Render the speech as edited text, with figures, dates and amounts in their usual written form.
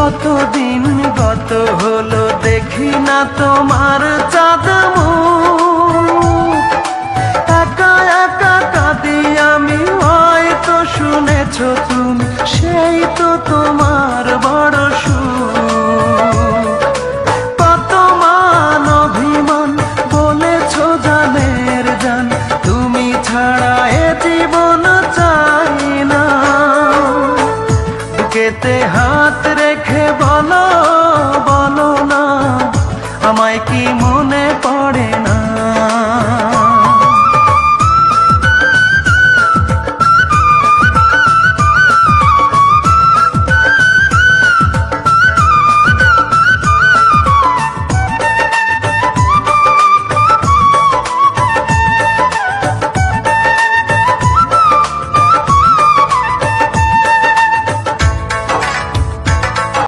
কতদিন গত হলো দেখি না তোমার চাঁদ মুখ। একা একা কাঁদি আমি, হয়তো শুনেছো তুমি, সেই তো তোমার বড় সুখ। কত মান অভিমান বলেছো জানের জান, তুমি ছাড়া এ জীবন চাই না। বুকেতে হাত রেখে বলো